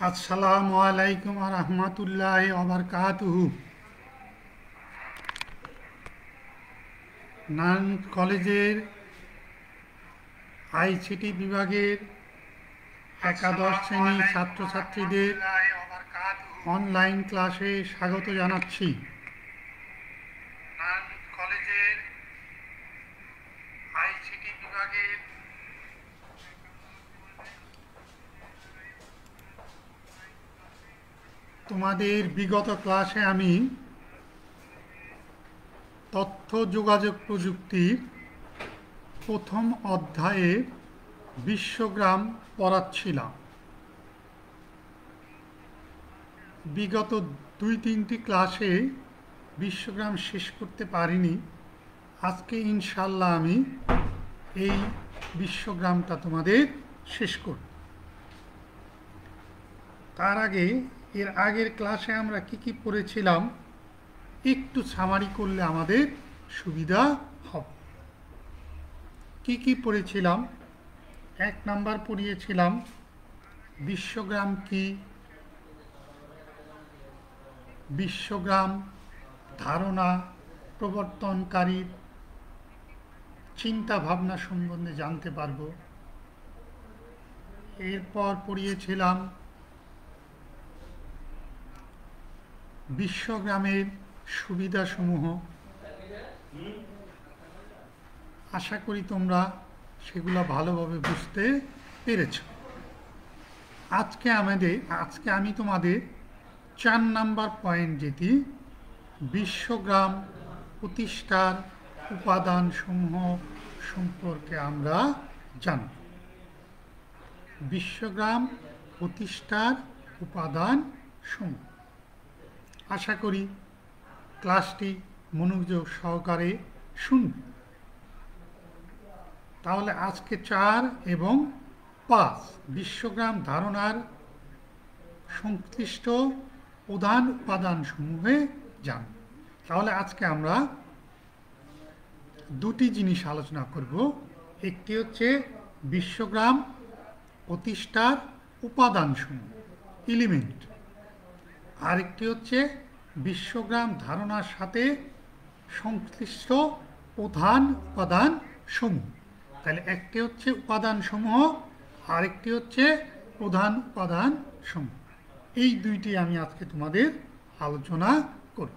আসসালামু আলাইকুম রহমতুল্লাহ ওবরকাতুহু। নারায়ণ কলেজের আইসিটি বিভাগের একাদশ শ্রেণীর ছাত্রছাত্রীদের অনলাইন ক্লাসে স্বাগত জানাচ্ছি। নারায়ণ কলেজের আইসিটি বিভাগের তোমাদের বিগত ক্লাসে আমি তথ্য যোগাযোগ প্রযুক্তির প্রথম অধ্যায়ে বিশ্বগ্রাম পড়াচ্ছিলাম। বিগত 2-3টি ক্লাসে বিশ্বগ্রাম শেষ করতে পারিনি। আজকে ইনশাল্লাহ আমি এই বিশ্বগ্রামটা তোমাদের শেষ করব। তার আগে এর আগের ক্লাসে আমরা কি পড়েছিলাম একটু সামারি করলে আমাদের সুবিধা হবে। কি পড়েছিলাম? 1 নাম্বার পড়িয়েছিলাম বিশ্বগ্রাম কি, বিশ্বগ্রাম ধারণা প্রবর্তনকারীর চিন্তা ভাবনা সম্বন্ধে জানতে পারব। এরপর পড়িয়েছিলাম বিশ্বগ্রামের সুবিধাসমূহ। আশা করি তোমরা সেগুলো ভালোভাবে বুঝতে পেরেছ। আজকে আমি তোমাদের 4 নাম্বার পয়েন্ট, যেটি বিশ্বগ্রাম প্রতিষ্ঠার উপাদানসমূহ সম্পর্কে আমরা জানব। বিশ্বগ্রাম প্রতিষ্ঠার উপাদানসমূহ। আশা করি ক্লাসটি মনোযোগ সহকারে শুনবে। তাহলে আজকে 4 এবং 5 বিশ্বগ্রাম ধারণার সংশ্লিষ্ট প্রধান উপাদানসমূহে জানব। তাহলে আজকে আমরা দুটি জিনিস আলোচনা করব। একটি হচ্ছে বিশ্বগ্রাম প্রতিষ্ঠার উপাদানসমূহ, এলিমেন্ট। আরেকটি হচ্ছে বিশ্বগ্রাম ধারণার সাথে সংশ্লিষ্ট প্রধান উপাদানসমূহ। তাহলে একটি হচ্ছে উপাদানসমূহ, আরেকটি হচ্ছে প্রধান উপাদানসমূহ। এই দুইটি আমি আজকে তোমাদের আলোচনা করব।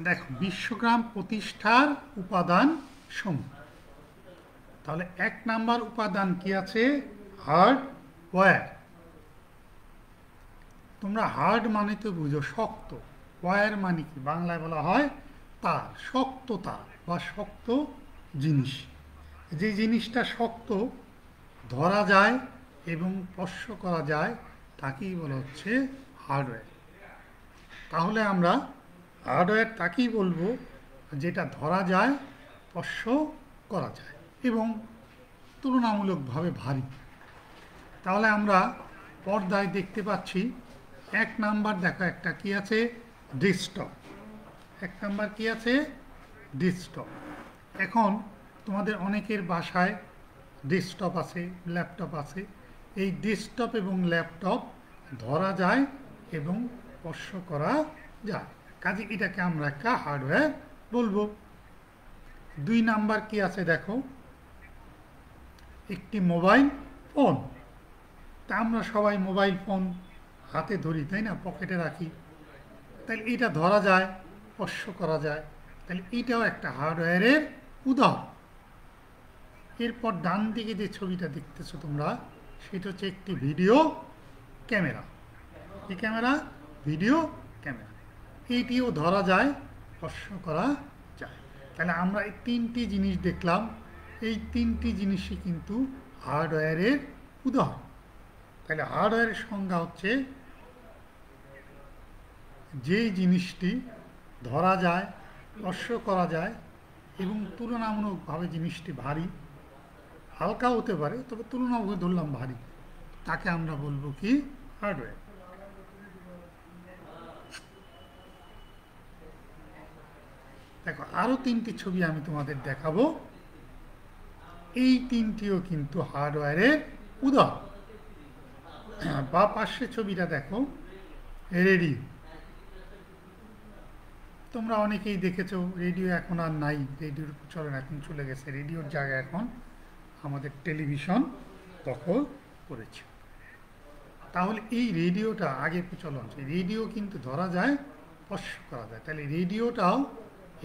দেখো, বিশ্বগ্রাম প্রতিষ্ঠার উপাদান সমূহ। তাহলে 1 নাম্বার উপাদান কি আছে? হার্ডওয়্যার। তোমরা হার্ড মানে তো বুঝো শক্ত, ওয়্যার মানে কি বাংলায় বলা হয় তার, শক্ত তার বা শক্ত জিনিস। যে জিনিসটা শক্ত, ধরা যায় এবং স্পর্শ করা যায় তাকেই বলা হচ্ছে হার্ডওয়্যার। তাহলে আমরা হার্ডওয়্যার তাকেই বলবো যেটা ধরা যায়, স্পর্শ করা যায় এবং তুলনামূলকভাবে ভারী। তাহলে আমরা পর্দায় দেখতে পাচ্ছি 1 নাম্বার, দেখো একটা কি আছে? ডেস্কটপ। 1 নাম্বার কি আছে? ডেস্কটপ। এখন তোমাদের অনেকের বাসায় ডেস্কটপ আছে, ল্যাপটপ আছে। এই ডেস্কটপ এবং ল্যাপটপ ধরা যায় এবং স্পর্শ করা যায়, কাজে এটাকে আমরা একটা হার্ডওয়্যার বলবো। 2 নাম্বার কি আছে দেখো? একটি মোবাইল ফোন। তা আমরা সবাই মোবাইল ফোন হাতে ধরি, তাই না? পকেটে রাখি। তাহলে এটা ধরা যায়, স্পর্শ করা যায়, তাহলে এটাও একটা হার্ডওয়্যারের উদাহরণ। এরপর ডান দিকে যে ছবিটা দেখতেছো তোমরা, সেটা হচ্ছে একটি ভিডিও ক্যামেরা। কি ক্যামেরা? Video camera. এইটিও ধরা যায়, স্পর্শ করা যায়। তাহলে আমরা এই তিনটি জিনিস দেখলাম, এই তিনটি জিনিসই কিন্তু হার্ডওয়্যারের উদাহরণ। তাহলে হার্ডওয়্যারের সংজ্ঞা হচ্ছে যেই জিনিসটি ধরা যায়, স্পর্শ করা যায় এবং তুলনামূলকভাবে জিনিসটি ভারী, হালকা হতে পারে তবে তুলনামূলক ধরলাম ভারী, তাকে আমরা বলবো কি? হার্ডওয়্যার। দেখো আরও তিনটি ছবি আমি তোমাদের দেখাবো, এই তিনটিও কিন্তু হার্ডওয়্যারের উদাহরণ। বা পাশের ছবিটা দেখো, রেডিও। তোমরা অনেকেই দেখেছো, রেডিও এখন আর নাই, রেডিওর প্রচলন এখন চলে গেছে, রেডিওর জায়গায় এখন আমাদের টেলিভিশন দখল করেছে। তাহলে এই রেডিওটা আগে প্রচলন ছিল, রেডিও কিন্তু ধরা যায়, স্পর্শ করা যায়, তাহলে রেডিওটাও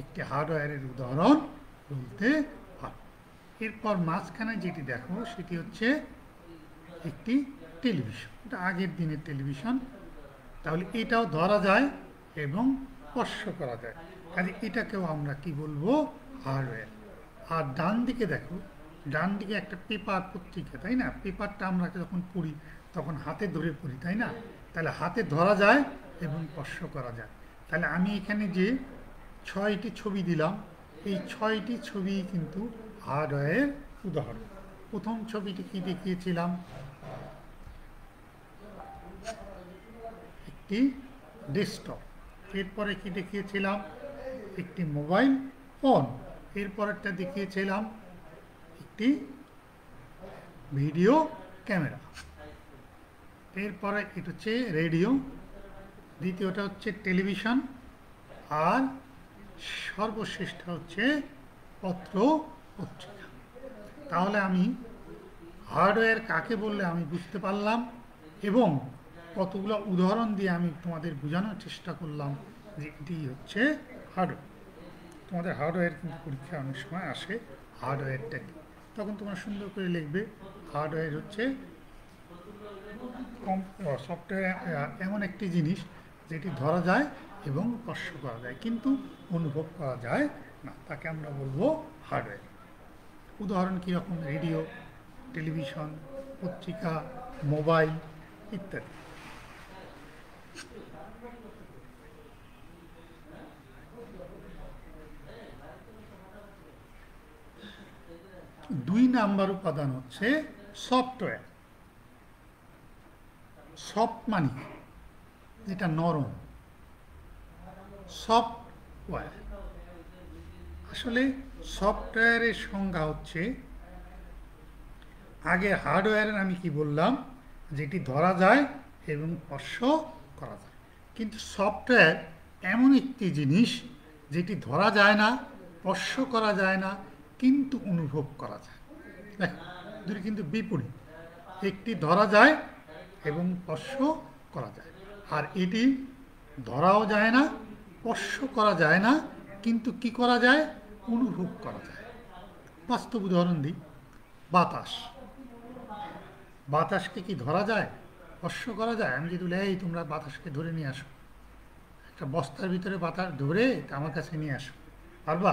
একটি হার্ডওয়্যারের উদাহরণ বলতে পারো। এরপর মাঝখানে যেটি দেখো সেটি হচ্ছে একটি টেলিভিশন, এটা আগের দিনের টেলিভিশন। তাহলে এটাও ধরা যায় এবং স্পর্শ করা যায়, কাজে এটাকেও আমরা কি বলবো? হার্ডওয়্যার। আর ডান দিকে দেখো, ডান দিকে একটা পেপার পত্রিকা, তাই না? পেপারটা আমরা যখন পড়ি তখন হাতে ধরে পড়ি, তাই না? তাহলে হাতে ধরা যায় এবং স্পর্শ করা যায়। তাহলে আমি এখানে যে 6টি ছবি দিলাম, এই 6টি ছবি কিন্তু হার্ডওয়্যারের উদাহরণ। প্রথম ছবিটি কি দেখিয়েছিলাম? একটি ডেস্কটপ। এরপরে কি দেখিয়েছিলাম? একটি মোবাইল ফোন। এরপরেরটা দেখিয়েছিলাম একটি ভিডিও ক্যামেরা। এরপরে এটা হচ্ছে রেডিও, দ্বিতীয়টা হচ্ছে টেলিভিশন, আর সর্বশেষটা হচ্ছে পত্র পত্রিকা। তাহলে আমি হার্ডওয়্যার কাকে বললে আমি বুঝতে পারলাম, এবং কতগুলো উদাহরণ দিয়ে আমি তোমাদের বোঝানোর চেষ্টা করলাম যে এটি হচ্ছে হার্ডওয়্যার। তোমাদের হার্ডওয়্যার কিন্তু পরীক্ষায় অনেক সময় আসে, হার্ডওয়্যারটা কি, তখন তোমরা সুন্দর করে লিখবে হার্ডওয়্যার হচ্ছে সফটওয়্যার এমন একটি জিনিস যেটি ধরা যায় এবং স্পর্শ করা যায় কিন্তু অনুভব করা যায় না, তাকে আমরা বলবো হার্ডওয়্যার। উদাহরণ কীরকম? রেডিও, টেলিভিশন, পত্রিকা, মোবাইল ইত্যাদি। দুই নাম্বার উপাদান হচ্ছে সফটওয়্যার। সফট মানে যেটা নরম, সফটওয়্যার। আসলে সফটওয়্যারের সংজ্ঞা হচ্ছে, আগে হার্ডওয়্যারের আমি কি বললাম, যেটি ধরা যায় এবং স্পর্শ করা যায়। কিন্তু সফটওয়্যার এমন একটি জিনিস যেটি ধরা যায় না, স্পর্শ করা যায় না, কিন্তু অনুভব করা যায়। দেখো দুটি কিন্তু বিপরীত, একটি ধরা যায় এবং স্পর্শ করা যায়, আর এটি ধরাও যায় না, স্পর্শ করা যায় না, কিন্তু কি করা যায়? অনুভব করা যায়। বাস্তব উদাহরণ দিই, বাতাস। বাতাসকে কি ধরা যায়, স্পর্শ করা যায়? আমি যদি বলি এই তোমরা বাতাসকে ধরে নিয়ে আসো, একটা বস্তার ভিতরে বাতাস ধরে আমার কাছে নিয়ে আসো, পারবা?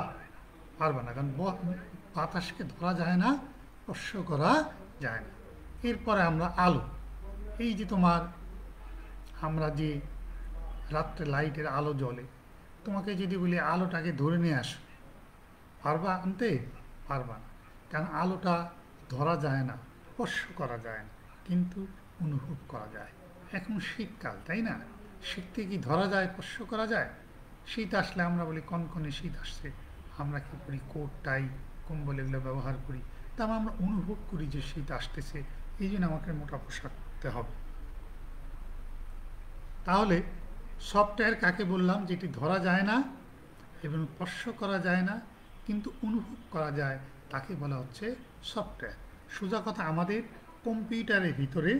পারবা না, কারণ বাতাসকে ধরা যায় না, স্পর্শ করা যায় না। এরপরে আমরা আলো, এই যে তোমার আমরা যে রাত্রে লাইটের আলো জ্বলে, তোমাকে যদি বলি আলোটাকে ধরে নিয়ে আসো, পারবা আনতে? পারবা না, কারণ আলোটা ধরা যায় না, স্পর্শ করা যায় না, কিন্তু অনুভব করা যায়। এখন শীতকাল, তাই না? শীতকে কি ধরা যায়, স্পর্শ করা যায়? শীত আসলে আমরা বলি কনকনে শীত আসছে, আমরা কি করি? কোট, টাই, কম্বল এগুলো ব্যবহার করি, তা আমরা অনুভব করি যে শীত আসতেছে, এই জন্য আমাকে মোটা পোশাক পরতে হবে। তাহলে সফটওয়্যার কাকে বললাম? যেটি ধরা যায় না এবং স্পর্শ করা যায় না, কিন্তু অনুভব করা যায়, তাকে বলা হচ্ছে সফটওয়্যার। সোজা কথা, আমাদের কম্পিউটারের ভিতরে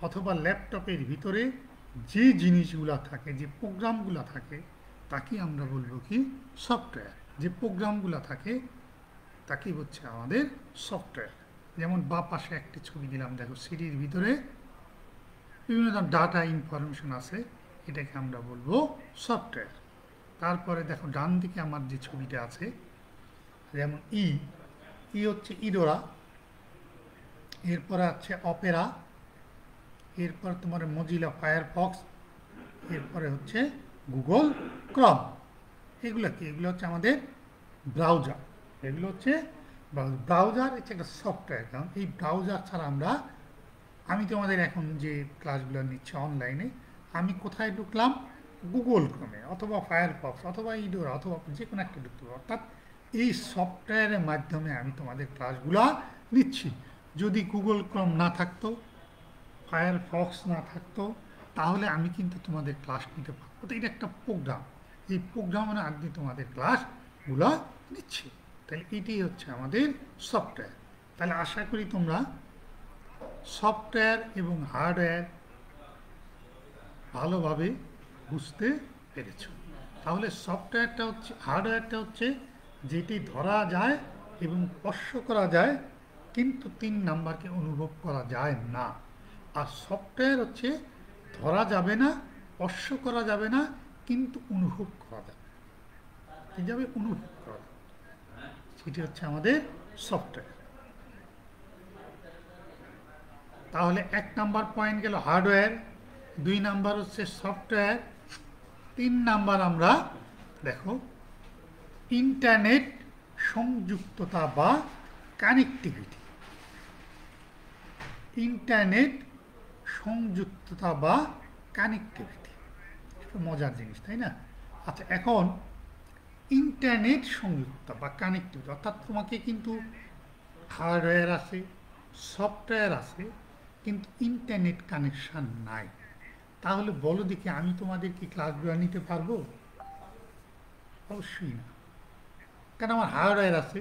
অথবা ল্যাপটপের ভিতরে যে জিনিসগুলো থাকে, যে প্রোগ্রামগুলো থাকে, তাকে আমরা বলবো কি সফটওয়্যার। যে প্রোগ্রামগুলো থাকে তাকে হচ্ছে আমাদের সফটওয়্যার। যেমন বা পাশে একটি ছবি দিলাম, দেখো সিডির ভিতরে বিভিন্ন ধরনের ডাটা ইনফরমেশন আছে, এটাকে আমরা বলবো সফটওয়্যার। তারপরে দেখো ডান দিকে আমার যে ছবিটা আছে, যেমন ই হচ্ছে ইডোরা, এরপরে আছে অপেরা, এরপর তোমার মজিলা ফায়ারফক্স, এরপরে হচ্ছে গুগল ক্রম। এগুলো কি? এগুলো হচ্ছে আমাদের ব্রাউজার। এগুলো হচ্ছে ব্রাউজার, হচ্ছে একটা সফটওয়্যার। কারণ এই ব্রাউজার ছাড়া আমি তোমাদের এখন যে ক্লাসগুলো নিচ্ছি অনলাইনে, আমি কোথায় ঢুকলাম? গুগল ক্রমে অথবা ফায়ারফক্স অথবা ইডোরা অথবা যে কোনো একটা ঢুকতে পারবো। অর্থাৎ এই সফটওয়্যারের মাধ্যমে আমি তোমাদের ক্লাসগুলো নিচ্ছি। যদি গুগল ক্রম না থাকতো, ফায়ারফক্স না থাকতো, তাহলে আমি কিন্তু তোমাদের ক্লাস নিতে পারবো। তো এটা একটা প্রোগ্রাম, এই প্রোগ্রামের আগে তোমাদের ক্লাসগুলো নিচ্ছি। তাহলে এটি হচ্ছে আমাদের সফটওয়্যার। তাহলে আশা করি তোমরা সফটওয়্যার এবং হার্ডওয়্যার ভালোভাবে বুঝতে পেরেছ। তাহলে সফটওয়্যারটা হচ্ছে, হার্ডওয়্যারটা হচ্ছে যেটি ধরা যায় এবং স্পর্শ করা যায় কিন্তু 3 নাম্বারকে অনুভব করা যায় না। আর সফটওয়্যার হচ্ছে ধরা যাবে না, স্পর্শ করা যাবে না, কিন্তু অনুভব করা যাবে। কি যাবে? অনুভব করা যাবে। সেটি হচ্ছে আমাদের সফটওয়্যার। তাহলে 1 নাম্বার পয়েন্ট গেল হার্ডওয়্যার, 2 নাম্বার হচ্ছে সফটওয়্যার, 3 নাম্বার আমরা দেখো ইন্টারনেট সংযুক্ততা বা কানেক্টিভিটি। ইন্টারনেট সংযুক্ততা বা কানেক্টিভিটি, একটু মজার জিনিস, তাই না? আচ্ছা, এখন ইন্টারনেট সংযুক্ততা বা কানেক্টিভিটি অর্থাৎ তোমাকে কিন্তু হার্ডওয়্যার আছে, সফটওয়্যার আছে, কিন্তু ইন্টারনেট কানেকশান নাই। তাহলে বলো দেখি, আমি তোমাদের কি ক্লাসগুলো নিতে পারবো? অবশ্যই না। কারণ আমার হার্ডওয়্যার আছে,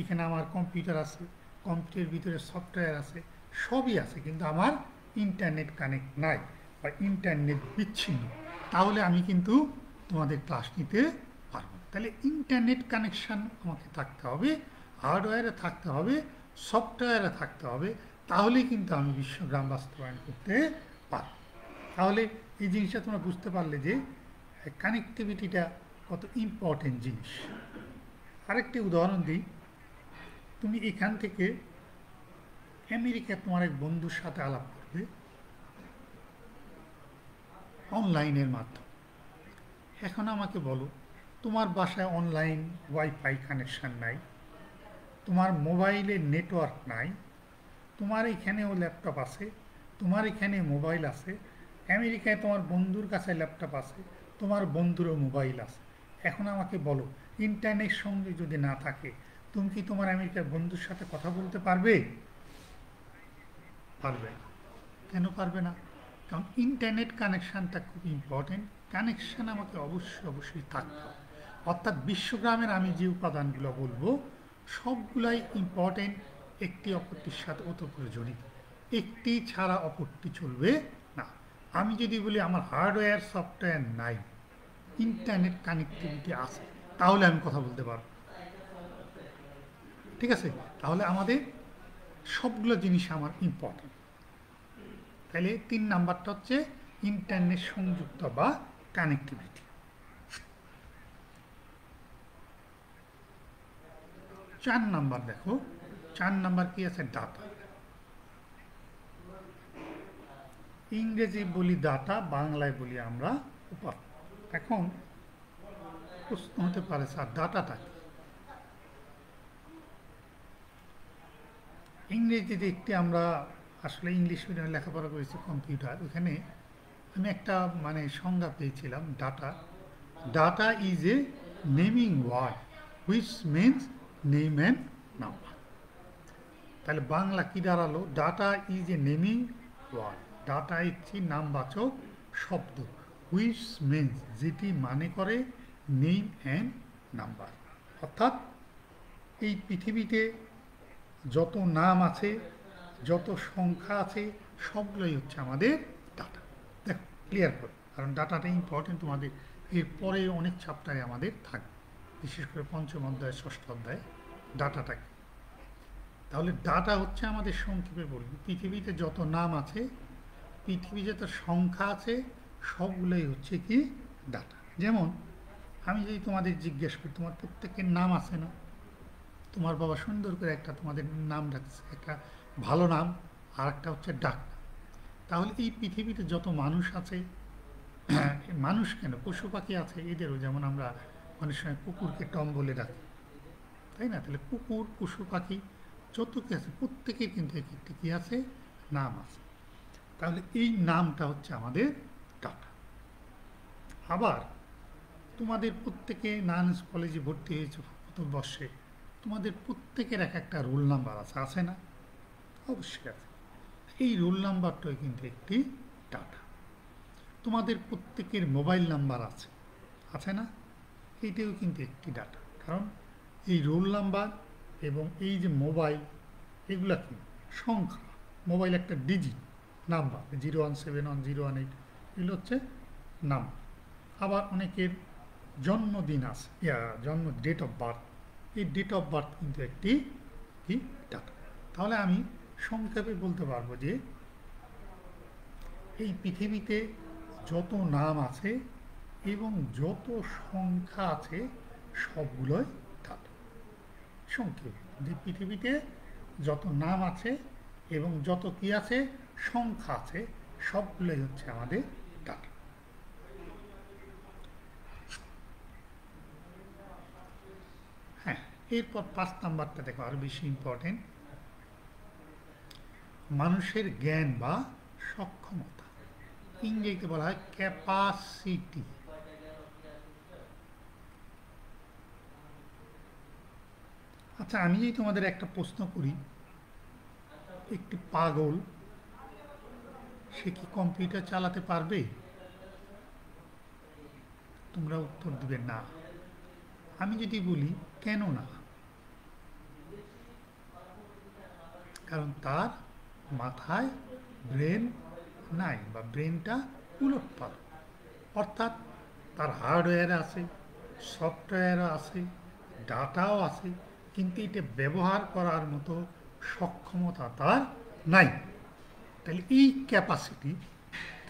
এখানে আমার কম্পিউটার আছে, কম্পিউটারের ভিতরে সফটওয়্যার আছে, সবই আছে, কিন্তু আমার ইন্টারনেট কানেক্ট নাই বা ইন্টারনেট বিচ্ছিন্ন। তাহলে আমি কিন্তু তোমাদের ক্লাস নিতে পারবো। তাহলে ইন্টারনেট কানেকশান আমাকে থাকতে হবে, হার্ডওয়্যারে থাকতে হবে, সফটওয়্যারে থাকতে হবে, তাহলেই কিন্তু আমি বিশ্বগ্রাম বাস্তবায়ন করতে পারব। তাহলে এই জিনিসটা তোমরা বুঝতে পারলে যে কানেক্টিভিটিটা কত ইম্পর্টেন্ট জিনিস। আরেকটি উদাহরণ দিই, তুমি এখান থেকে আমেরিকা তোমার এক বন্ধুর সাথে আলাপ করবে অনলাইনের মাধ্যমে। এখন আমাকে বলো, তোমার বাসায় অনলাইন ওয়াইফাই কানেকশান নাই, তোমার মোবাইলে নেটওয়ার্ক নাই, তোমার এখানেও ল্যাপটপ আছে, তোমার এখানে মোবাইল আছে, আমেরিকায় তোমার বন্ধুর কাছে ল্যাপটপ আছে, তোমার বন্ধুরও মোবাইল আছে। এখন আমাকে বলো, ইন্টারনেট সঙ্গে যদি না থাকে, তুমি কি তোমার আমেরিকার বন্ধুর সাথে কথা বলতে পারবে? পারবে না। কেন পারবে না? কারণ ইন্টারনেট কানেকশানটা খুব ইম্পর্টেন্ট। কানেকশান আমাকে অবশ্যই থাকতে হবে। অর্থাৎ বিশ্বগ্রামের আমি যে উপাদানগুলো বলবো সবগুলাই ইম্পর্টেন্ট, একটি অপরটির সাথে ওতপ্রোত জড়িত, একটি ছাড়া অপরটি চলবে না। আমি যদি বলি আমার হার্ডওয়্যার সফটওয়্যার নাই, ইন্টারনেট কানেক্টিভিটি আছে, তাহলে আমি কথা বলতে পারব। ঠিক আছে? তাহলে আমাদের সবগুলো জিনিস আমার ইম্পর্টেন্ট। তাহলে 3 নাম্বারটা হচ্ছে ইন্টারনেট সংযুক্ত বা কানেক্টিভিটি। 4 নাম্বার দেখো, 4 নাম্বার কি আছে? ডাটা। ইংরেজি বলি ডাটা, বাংলায় বলি আমরা উপাত্ত। এখন প্রশ্ন হতে পারে, স্যার ডাটাটা কি? ইংরেজিতে একটি আমরা আসলে ইংলিশ মিডিয়ামে লেখাপড়া করেছি কম্পিউটার, ওখানে আমি একটা সংজ্ঞা পেয়েছিলাম data. Data is a naming word which means name and number. তাহলে বাংলা কি দাঁড়ালো? Data is a naming word. Data একটি নামবাচক শব্দ, হুইচ মিনস যেটি মানে করে নেম অ্যান্ড নাম্বার। অর্থাৎ এই পৃথিবীতে যত নাম আছে, যত সংখ্যা আছে, সবগুলোই হচ্ছে আমাদের ডাটা। দেখো ক্লিয়ার করে, কারণ ডাটাটা ইম্পর্টেন্ট তোমাদের এরপরে অনেক চ্যাপ্টারে আমাদের থাকবে, বিশেষ করে পঞ্চম অধ্যায় ষষ্ঠ অধ্যায়ে ডাটাটা কি। তাহলে ডাটা হচ্ছে আমাদের সংক্ষেপে বলবো পৃথিবীতে যত নাম আছে, পৃথিবী যত সংখ্যা আছে, সবগুলোই হচ্ছে কি ডাটা। যেমন আমি যদি তোমাদের জিজ্ঞেস করি, তোমার প্রত্যেকের নাম আছে না? তোমার বাবা সুন্দর করে একটা তোমাদের নাম রাখছে, একটা ভালো নাম, আর একটা হচ্ছে ডাক নাম। তাহলে এই পৃথিবীতে যত মানুষ আছে, মানুষ কেন, পশু পাখি আছে, এদেরও যেমন আমরা অনেক সময় কুকুরকে টম বলে ডাকি, তাই না? তাহলে কুকুর, পশু পাখি যত কি আছে প্রত্যেকের কিন্তু এক একটি কী আছে, নাম আছে। তাহলে এই নামটা হচ্ছে আমাদের ডাটা। আবার তোমাদের প্রত্যেকে নারায়ণগঞ্জ কলেজে ভর্তি হয়েছে প্রথম বর্ষে, তোমাদের প্রত্যেকের এক একটা রোল নাম্বার আছে, আছে না? অবশ্যই আছে। এই রোল নাম্বারটাই কিন্তু একটি ডাটা। তোমাদের প্রত্যেকের মোবাইল নাম্বার আছে, আছে না? এইটাও কিন্তু একটি ডাটা, কারণ এই রোল নাম্বার এবং এই যে মোবাইল, এগুলা কি সংখ্যা, মোবাইল একটা ডিজিট নাম্বার, 0171018, এগুলো হচ্ছে নাম্বার। আবার অনেকের জন্মদিন আছে, জন্ম ডেট অফ বার্থ, এই ডেট অফ বার্থ কিন্তু একটি কি ডাটা। তাহলে আমি সংক্ষেপে বলতে পারবো যে এই পৃথিবীতে যত নাম আছে এবং যত সংখ্যা আছে, সবগুলোই ডাটা। সংক্ষেপে যে পৃথিবীতে যত নাম আছে এবং যত কি আছে, সংখ্যা আছে, সবগুলোই হচ্ছে আমাদের ডাটা। হ্যাঁ, এরপর 5 নাম্বারটা দেখো, আরো বেশি ইম্পর্টেন্ট, মানুষের জ্ঞান বা সক্ষমতা, ইংরেজিতে বলা হয় ক্যাপাসিটি। আচ্ছা, আমি যদি তোমাদের একটা প্রশ্ন করি, একটি পাগল সে কি কম্পিউটার চালাতে পারবে? তোমরা উত্তর দিবে না। আমি যদি বলি কেন না, কারণ তার মাথায় ব্রেন নাই, বা ব্রেনটা উলটপালট, অর্থাৎ তার হার্ডওয়্যার আছে, সফটওয়্যারও আছে, ডাটাও আছে, কিন্তু এটা ব্যবহার করার মতো সক্ষমতা তার নাই। তাহলে এই ক্যাপাসিটি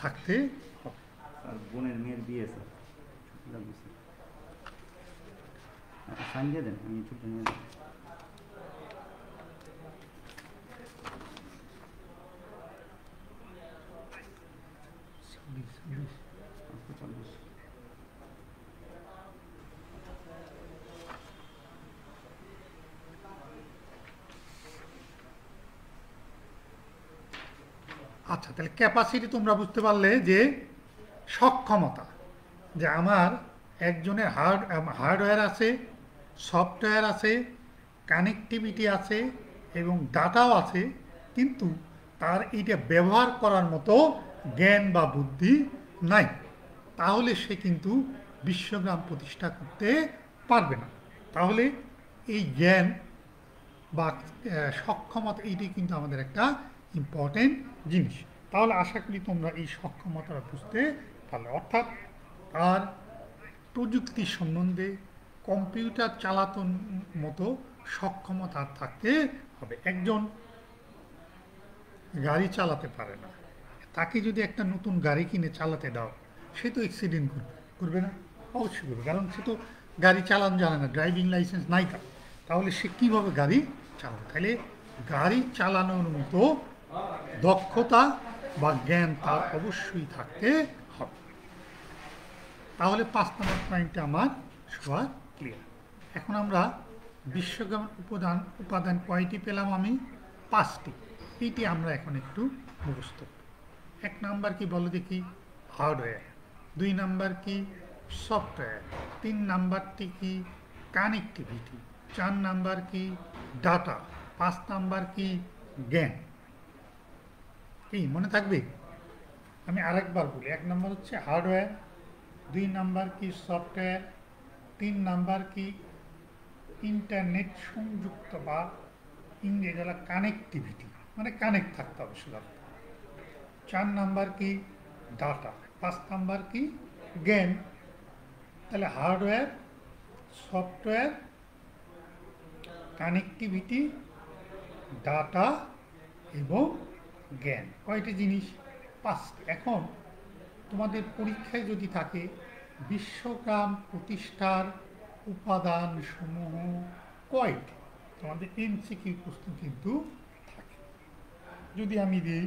থাকতে হবে। বোনের মেয়ের বিয়ে স্যার, সাইন দিয়ে দেন, আমি ছুটি নিয়ে দেবো। আচ্ছা, তাহলে ক্যাপাসিটি তোমরা বুঝতে পারলে যে সক্ষমতা, যে আমার একজনের হার্ডওয়্যার আছে, সফটওয়্যার আছে, কানেক্টিভিটি আছে এবং ডাটাও আছে, কিন্তু তার এইটা ব্যবহার করার মতো জ্ঞান বা বুদ্ধি নাই। তাহলে সে কিন্তু বিশ্বগ্রাম প্রতিষ্ঠা করতে পারবে না। তাহলে এই জ্ঞান বা সক্ষমতা, এইটাই কিন্তু আমাদের একটা ইম্পর্টেন্ট জিনিস। তাহলে আশা করি তোমরা এই সক্ষমতাটা বুঝতে পারলে, অর্থাৎ তার প্রযুক্তি সম্বন্ধে, কম্পিউটার চালানোর মতো সক্ষমতা থাকতে হবে। একজন গাড়ি চালাতে পারে না, তাকে যদি একটা নতুন গাড়ি কিনে চালাতে দাও, সে তো অ্যাক্সিডেন্ট করবে, করবে না? অবশ্যই করবে, কারণ সে তো গাড়ি চালানো জানে না, ড্রাইভিং লাইসেন্স নাই তার। তাহলে সে কীভাবে গাড়ি চালাবে? তাহলে গাড়ি চালানোর মতো দক্ষতা বা জ্ঞান তার অবশ্যই থাকতে হবে। তাহলে 5 নম্বর পয়েন্টটা আমার সবার ক্লিয়ার। এখন আমরা বিশ্বজ্ঞান উপাদান কয়টি পেলাম? আমি 5টি। এইটি আমরা এখন একটু মুখস্থ করব। 1 নাম্বার কি বলো দেখি? হার্ডওয়্যার। 2 নাম্বার কি? সফটওয়্যার। 3 নাম্বারটি কি? কানেক্টিভিটি। 4 নাম্বার কি? ডাটা। 5 নাম্বার কি? জ্ঞান। কি মনে থাকবে? আমি আরেকবার বলি। 1 নাম্বার হচ্ছে হার্ডওয়্যার, 2 নাম্বার কি? সফটওয়্যার, 3 নাম্বার কি? ইন্টারনেট সংযুক্ত বা ইংরেজি হলো কানেক্টিভিটি, মানে কানেক্ট থাকতে হবে শুধু। 4 নাম্বার কি? ডাটা। 5 নাম্বার কি জ্ঞান। তাহলে হার্ডওয়্যার, সফটওয়্যার, কানেক্টিভিটি, ডাটা এবং জ্ঞান। কয়টি জিনিস? 5টি। এখন তোমাদের পরীক্ষায় যদি থাকে বিশ্বগ্রাম প্রতিষ্ঠার উপাদান সমূহ কয়টি, তোমাদের এমসিকিউ প্রশ্ন কিন্তু থাকে। যদি আমি দিই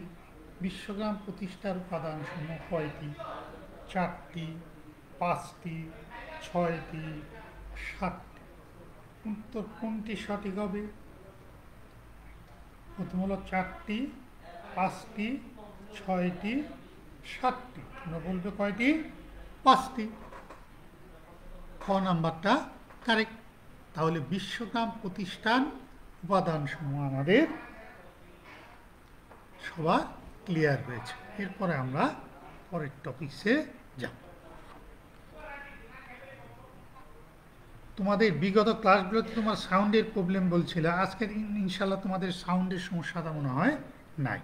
বিশ্বগ্রাম প্রতিষ্ঠার উপাদান সমূহ কয়টি, 4টি, 5টি, 6টি, 7টি, উত্তর কোনটি সঠিক হবে? প্রথম হলো 4টি, 5টি, 6টি, 7টি। তোমরা বলবে কয়টি? 5টি। খ নাম্বারটা কারেক্ট। তাহলে বিশ্বগ্রাম প্রতিষ্ঠান উপাদান সমূহ আমাদের সবার ক্লিয়ার হয়েছে। এরপরে আমরা পরের টপিকসে যাব। তোমাদের বিগত ক্লাসগুলোতে তোমার সাউন্ডের প্রবলেম বলছিল, আজকের ইনশাল্লাহ তোমাদের সাউন্ডের সমস্যাটা মনে হয় নাই।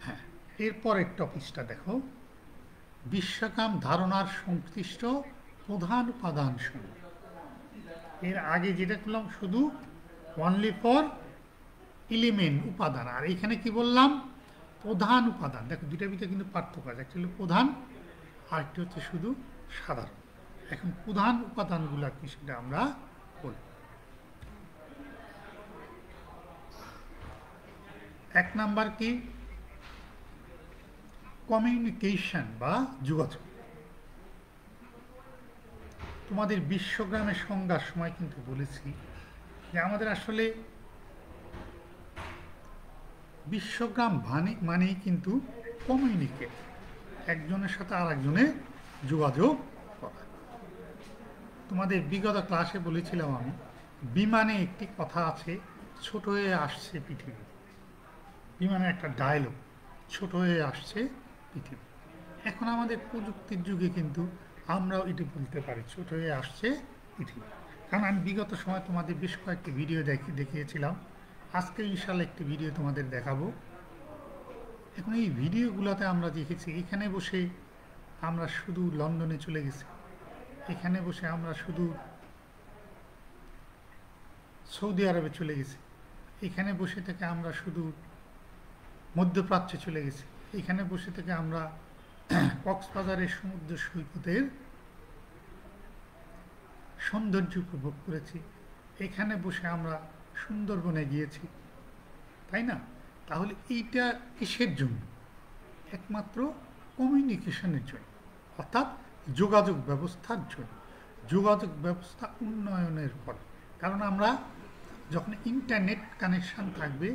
হ্যাঁ, এরপরের টপিকসটা দেখো, বিশ্বগ্রাম ধারণার সংশ্লিষ্ট প্রধান উপাদান সমূহ। এর আগে যেটা করলাম শুধু অনলি ফর এলিমেন্ট উপাদান, আর এখানে কি বললাম? প্রধান উপাদান। দেখো দুইটার ভিতরে কিন্তু পার্থক্য আছে, একটা হলো প্রধান আর একটি হচ্ছে শুধু সাধারণ। এখন প্রধান উপাদানগুলো কি সেটা আমরা বলি। 1 নাম্বার কি? কমিউনিকেশন বা যোগাযোগ। তোমাদের বিশ্বগ্রামের সংজ্ঞার সময় কিন্তু বলেছি যে আমাদের আসলে বিশ্বগ্রাম মানেই কিন্তু কমিউনিকেট, একজনের সাথে আর একজনের যোগাযোগ করা। তোমাদের বিগত ক্লাসে বলেছিলাম আমি, বিমানে একটি কথা আছে, ছোট হয়ে আসছে পৃথিবী। বিমানের একটা ডায়লগ, ছোট হয়ে আসছে পৃথিবী। এখন আমাদের প্রযুক্তির যুগে কিন্তু আমরাও এটি বলতে পারি, ছোট হয়ে আসছে পৃথিবী। কারণ আমি বিগত সময় তোমাদের বেশ কয়েকটি ভিডিও দেখিয়েছিলাম, আজকে ইনশাল্লাহ একটি ভিডিও তোমাদের দেখাবো। এখন এই ভিডিওগুলোতে আমরা দেখেছি এখানে বসে আমরা শুধু লন্ডনে চলে গেছি, এখানে বসে আমরা শুধু সৌদি আরবে চলে গেছি, এখানে বসে থেকে আমরা শুধু মধ্যপ্রাচ্যে চলে গেছি, এখানে বসে থেকে আমরা কক্সবাজারের সমুদ্র সৈকতের সৌন্দর্য উপভোগ করেছি, এখানে বসে আমরা সুন্দরবনে গিয়েছি, তাই না? তাহলে এইটা কিসের জন্য? একমাত্র কমিউনিকেশনের জন্য, অর্থাৎ যোগাযোগ ব্যবস্থার জন্য, যোগাযোগ ব্যবস্থা উন্নয়নের ফলে। কারণ আমরা যখন ইন্টারনেট কানেকশান থাকবে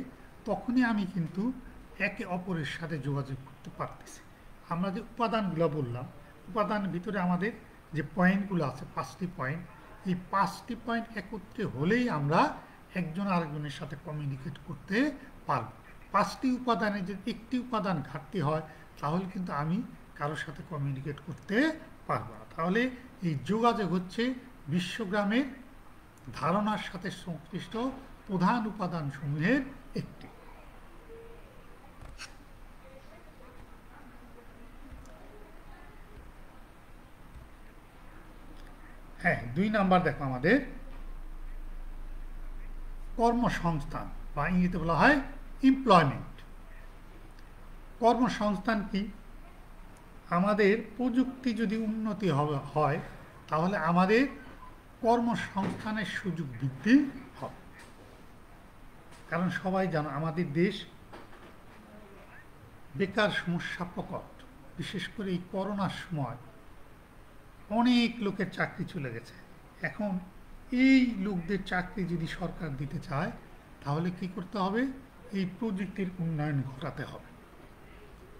তখনই আমি কিন্তু একে অপরের সাথে যোগাযোগ করতে পারতেছি। আমরা যে উপাদানগুলো বললাম, উপাদানের ভিতরে আমাদের যে পয়েন্টগুলো আছে 5টি পয়েন্ট, এই 5টি পয়েন্ট একত্রে হলেই আমরা একজন আরেকজনের সাথে কমিউনিকেট করতে পারব। 5টি উপাদানে যদি একটি উপাদান ঘাটতি হয় তাহলে কিন্তু আমি কারোর সাথে কমিউনিকেট করতে পারব না। তাহলে এই যোগাযোগ হচ্ছে বিশ্বগ্রামের ধারণার সাথে সংশ্লিষ্ট প্রধান উপাদান সমূহের একটি। হ্যাঁ, 2 নাম্বার দেখো আমাদের কর্মসংস্থান বা ইংরেজিতে বলা হয় এমপ্লয়মেন্ট। কর্মসংস্থান কি? আমাদের প্রযুক্তি যদি উন্নতি হয় তাহলে আমাদের কর্মসংস্থানের সুযোগ বৃদ্ধি হবে। কারণ সবাই জানো আমাদের দেশ বেকার সমস্যা প্রকট, বিশেষ করে এই করোনার সময় অনেক লোকের চাকরি চলে গেছে। এখন এই লোকদের চাকরি যদি সরকার দিতে চায় তাহলে কি করতে হবে? এই প্রযুক্তির উন্নয়ন ঘটাতে হবে।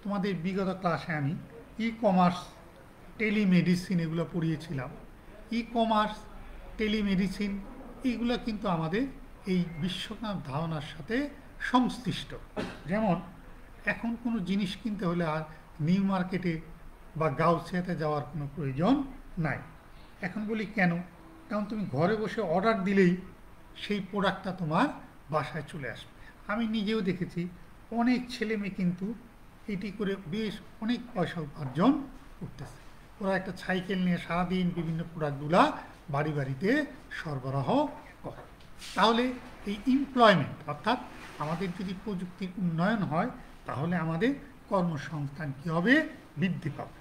তোমাদের বিগত ক্লাসে আমি ই কমার্স, টেলিমেডিসিন এগুলো পড়িয়েছিলাম। ই কমার্স, টেলিমেডিসিন এগুলো কিন্তু আমাদের এই বিশ্বগ্রাম ধারণার সাথে সংশ্লিষ্ট। যেমন এখন কোনো জিনিস কিনতে হলে আর নিউ মার্কেটে বা গাউসিয়াতে যাওয়ার কোনো প্রয়োজন নাই। এখন বলি কেন? কারণ তুমি ঘরে বসে অর্ডার দিলেই সেই প্রোডাক্টটা তোমার বাসায় চলে আসবে। আমি নিজেও দেখেছি অনেক ছেলে মেয়ে কিন্তু এটি করে বেশ অনেক পয়সা উপার্জন করতেছে। ওরা একটা সাইকেল নিয়ে সারাদিন বিভিন্ন প্রোডাক্টগুলা বাড়ি বাড়িতে সরবরাহ করে। তাহলে এই এমপ্লয়মেন্ট অর্থাৎ আমাদের যদি প্রযুক্তির উন্নয়ন হয় তাহলে আমাদের কর্মসংস্থান কী হবে? বৃদ্ধি পাবে।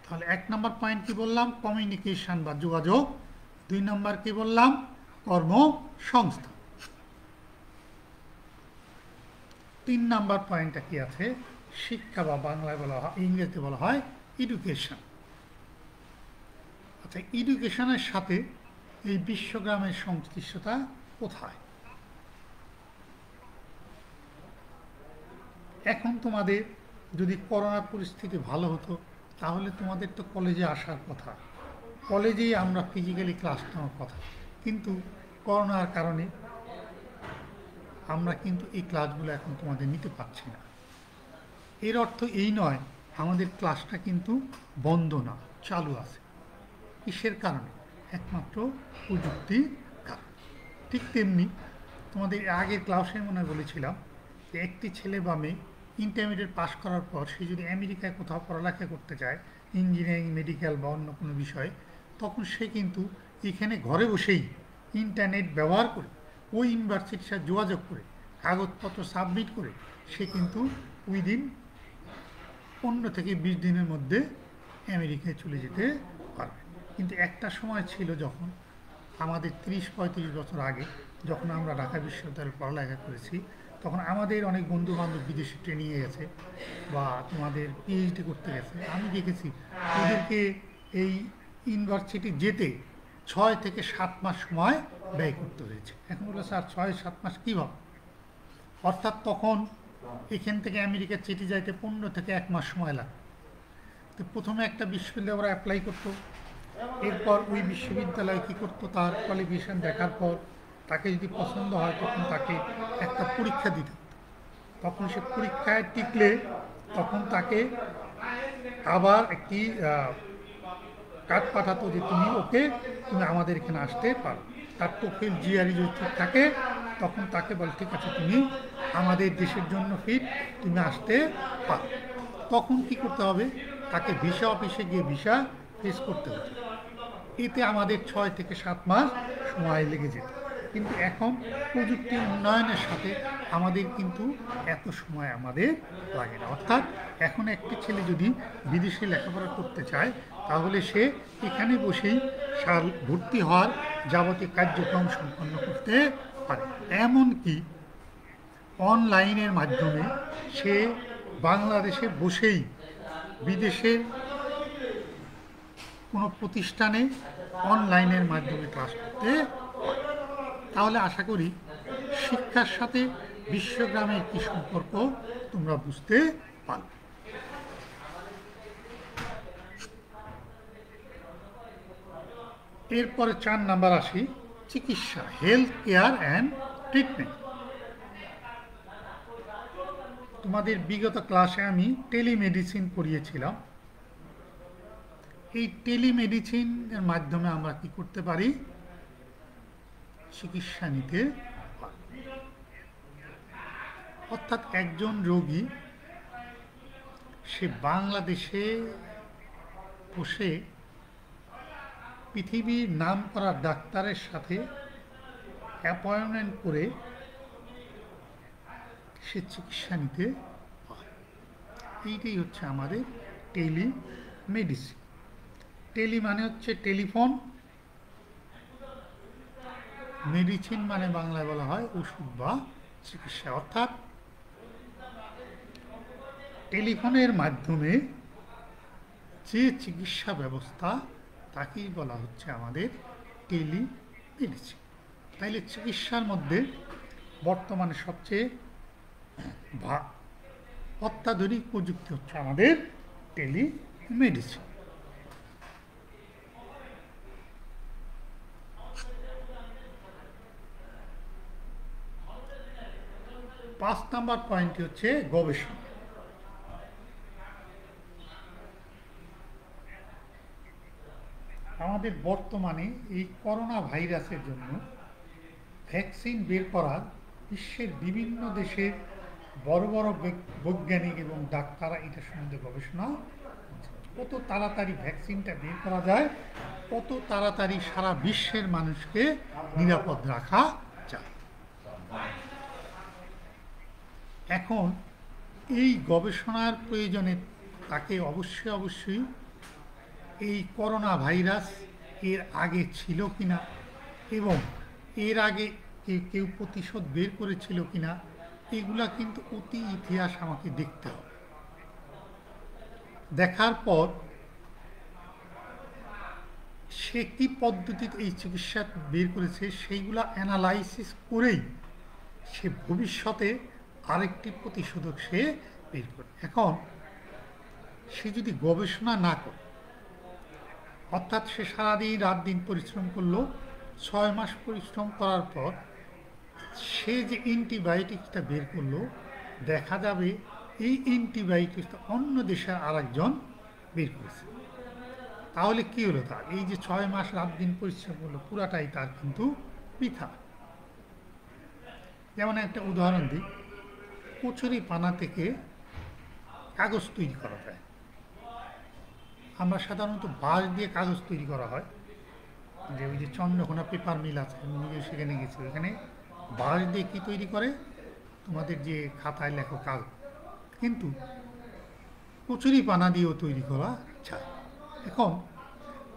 তাহলে 1 নম্বর পয়েন্ট কি বললাম? কমিউনিকেশন বা যোগাযোগ। 2 নম্বর কি বললাম? কর্মসংস্থান। 3 নম্বর পয়েন্টটা কি আছে? শিক্ষা বা বাংলায় বলা হয়, ইংরেজিতে বলা হয় এডুকেশন। আচ্ছা, এডুকেশনের সাথে এই বিশ্বগ্রামের সংশ্লিষ্টতা কোথায়? এখন তোমাদের যদি করোনা পরিস্থিতি ভালো হতো তাহলে তোমাদের তো কলেজে আসার কথা, কলেজেই আমরা ফিজিক্যালি ক্লাস নেওয়ার কথা, কিন্তু করোনার কারণে আমরা কিন্তু এই ক্লাসগুলো এখন তোমাদের নিতে পারছি না। এর অর্থ এই নয় আমাদের ক্লাসটা কিন্তু বন্ধ না, চালু আছে। কিসের কারণে? একমাত্র প্রযুক্তির কারণে। ঠিক তেমনি তোমাদের আগের ক্লাসে মনে বলেছিলাম যে একটি ছেলে বা মেয়ে ইন্টারমিডিয়েট পাস করার পর সে যদি আমেরিকায় কোথাও পড়ালেখা করতে চায়, ইঞ্জিনিয়ারিং, মেডিকেল বা অন্য কোনো বিষয়ে, তখন সে কিন্তু এখানে ঘরে বসেই ইন্টারনেট ব্যবহার করে ওই ইউনিভার্সিটির সাথে যোগাযোগ করে কাগজপত্র সাবমিট করে সে কিন্তু উইদিন 15 থেকে 20 দিনের মধ্যে আমেরিকায় চলে যেতে পারবে। কিন্তু একটা সময় ছিল যখন আমাদের 30-35 বছর আগে, যখন আমরা ঢাকা বিশ্ববিদ্যালয়ে পড়ালেখা করেছি, তখন আমাদের অনেক বন্ধু বান্ধব বিদেশে ট্রেনিংয়ে গেছে বা তোমাদের পিএইচডি করতে গেছে। আমি দেখেছি ওদেরকে এই ইউনিভার্সিটি যেতে 6 থেকে 7 মাস সময় ব্যয় করতে হয়েছে। এখন বলে স্যার 6-7 মাস কীভাবে? অর্থাৎ তখন এখান থেকে আমেরিকার চিঠি যাইতে 15 থেকে 1 মাস সময় লাগে। তো প্রথমে একটা বিশ্ববিদ্যালয়ে ওরা অ্যাপ্লাই করতো, এরপর ওই বিশ্ববিদ্যালয় কী করতো, তার কোয়ালিফিকেশান দেখার পর তাকে যদি পছন্দ হয় তখন তাকে একটা পরীক্ষা দিতে হতো। তখন সে পরীক্ষায় টিকলে তখন তাকে আবার একটি কার্ড পাঠাতো যে তুমি আমাদের এখানে আসতে পারো। তার টোফেল জিআরই যদি ঠিক থাকে তখন তাকে বলে ঠিক আছে তুমি আমাদের দেশের জন্য ফিট, তুমি আসতে পারো। তখন কি করতে হবে? তাকে ভিসা অফিসে গিয়ে ভিসা ফেস করতে হতো। এতে আমাদের 6 থেকে 7 মাস সময় লেগে যেত। কিন্তু এখন প্রযুক্তির উন্নয়নের সাথে আমাদের কিন্তু এত সময় আমাদের লাগে না। অর্থাৎ এখন একটি ছেলে যদি বিদেশে লেখাপড়া করতে চায় তাহলে সে এখানে বসেই ভর্তি হওয়ার যাবতীয় কার্যক্রম সম্পন্ন করতে পারে। এমনকি অনলাইনের মাধ্যমে সে বাংলাদেশে বসেই বিদেশের কোনো প্রতিষ্ঠানে অনলাইনের মাধ্যমে ক্লাস করতে পারে। তাহলে আশা করি শিক্ষার সাথে বিশ্বগ্রামের কী সম্পর্ক তোমরা বুঝতে পারবে। এরপরে 4 নাম্বার আসি, চিকিৎসা, হেলথ কেয়ার অ্যান্ড ট্রিটমেন্ট। তোমাদের বিগত ক্লাসে আমি টেলিমেডিসিন পড়িয়েছিলাম। এই টেলিমেডিসিনের মাধ্যমে আমরা কি করতে পারি? চিকিৎসা নিতে পারি। অর্থাৎ একজন রোগী সে বাংলাদেশে বসে পৃথিবীর নামকরা ডাক্তারের সাথে অ্যাপয়েন্টমেন্ট করে সে চিকিৎসা নিতে পারে। এইটাই হচ্ছে আমাদের টেলিমেডিসিন। টেলি মানে হচ্ছে টেলিফোন, মেডিসিন মানে বাংলায় বলা হয় ওষুধ বা চিকিৎসা। অর্থাৎ টেলিফোনের মাধ্যমে যে চিকিৎসা ব্যবস্থা তাকেই বলা হচ্ছে আমাদের টেলিমেডিসিন। তাইলে চিকিৎসার মধ্যে বর্তমানে সবচেয়ে অত্যাধুনিক প্রযুক্তি হচ্ছে আমাদের টেলিমেডিসিন। পাঁচ নাম্বার পয়েন্টটি হচ্ছে গবেষণা। আমাদের বর্তমানে এই করোনা ভাইরাসের জন্য ভ্যাকসিন বের করার বিশ্বের বিভিন্ন দেশের বড় বড় বৈজ্ঞানিক এবং ডাক্তাররা এটা সম্বন্ধে গবেষণা করছে। কত তাড়াতাড়ি ভ্যাকসিনটা বের করা যায়, কত তাড়াতাড়ি সারা বিশ্বের মানুষকে নিরাপদ রাখা যায়। এখন এই গবেষণার প্রয়োজনে তাকে অবশ্যই এই করোনা ভাইরাস এর আগে ছিল কিনা এবং এর আগে কেউ প্রতিশোধ বের করেছিল কিনা, এগুলা কিন্তু অতি ইতিহাস আমাকে দেখতে হবে। দেখার পর সে কি পদ্ধতিতে এই চিকিৎসা বের করেছে সেইগুলা অ্যানালাইসিস করেই সে ভবিষ্যতে আরেকটি প্রতিষেধক সে বের করে। এখন সে যদি গবেষণা না করে, অর্থাৎ সে সারাদিন রাত দিন পরিশ্রম করলো, 6 মাস পরিশ্রম করার পর সে যে অ্যান্টিবায়োটিক্সটা বের করলো, দেখা যাবে এই অ্যান্টিবায়োটিক্সটা অন্য দেশের আরেকজন বের করেছে। তাহলে কি হলো তার? এই যে 6 মাস রাত দিন পরিশ্রম করলো পুরাটাই তার কিন্তু বৃথা। যেমন একটা উদাহরণ দিই, কচুরি পানা থেকে কাগজ তৈরি করা যায়। আমরা সাধারণত বাঁশ দিয়ে কাগজ তৈরি করা হয়, যে ওই যে চন্দ্রকোনা পেপার মিল আছে, আমি নিজে সেখানে গেছি, ওইখানে বাঁশ দিয়ে কী তৈরি করে, তোমাদের যে খাতায় লেখো কাগজ, কিন্তু কচুরি পানা দিয়েও তৈরি করা যায়। এখন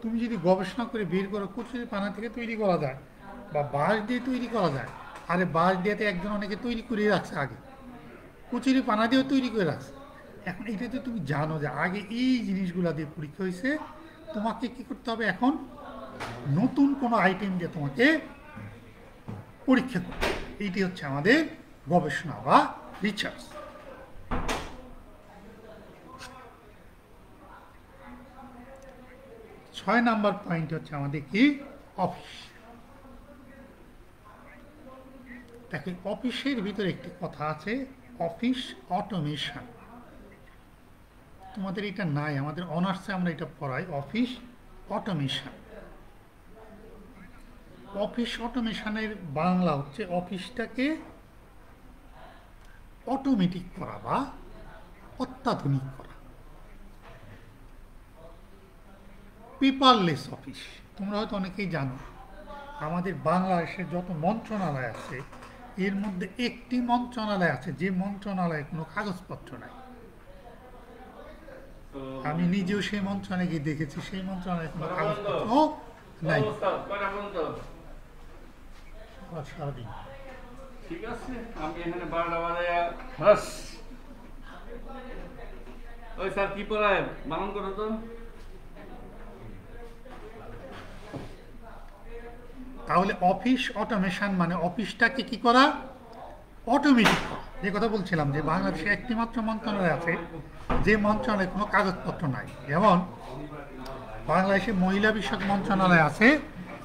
তুমি যদি গবেষণা করে বের করো কচুরি পানা থেকে তৈরি করা যায় বা বাঁশ দিয়ে তৈরি করা যায়, আরে বাঁশ দিয়েতে একজন অনেকে তৈরি করে রাখছে আগে, কচুরি পানা দিয়েও তৈরি করে রাখছে। এখন এটা তো তুমি জানো যে আগে এই জিনিসগুলো দিয়ে পরীক্ষা হয়েছে, তোমাকে কি করতে হবে, এখন নতুন কোনো আইটেম দিয়ে তোমাকে পরীক্ষা করতে হবে। এইটি হচ্ছে আমাদের গবেষণা বা রিসার্চ। ছয় নাম্বার পয়েন্ট হচ্ছে আমাদের কি, অফিস। দেখেন অফিসের ভিতরে একটি কথা আছে, অফিস অটোমেশন। তোমাদের এটা নাই, আমাদের অনার্সে আমরা এটা পড়াই, অফিস অটোমেশন। অফিস অটোমেশনের বাংলা হচ্ছে অফিসটাকে অটোমেটিক করা বা অত্যাধুনিক করা। পেপারলেস অফিস, তোমরা হয়তো অনেকেই জানো আমাদের বাংলাদেশে যত মন্ত্রণালয় আছে এর মধ্যে একটি মন্ত্রণালয় আছে যে মন্ত্রণালয়ে কোনো কাগজপত্র নাই। আমি নিজেও সেই মন্ত্রণালয়ে গিয়ে দেখেছি, সেই মন্ত্রণালয়ে কোনো কাগজপত্র নাই। সারাদিন ঠিক আছে, আমি এখানে 12টা বাজে হাস। ওই স্যার কি পড়ায় বানান করো তো। তাহলে অফিস অটোমেশন মানে অফিসটাকে কি করা, অটোমেটিক করা। যে কথা বলছিলাম যে বাংলাদেশে একটি মাত্র মন্ত্রণালয় আছে যে মন্ত্রণালয়ে কোনো কাগজপত্র নাই। যেমন বাংলাদেশে মহিলা বিষয়ক মন্ত্রণালয় আছে,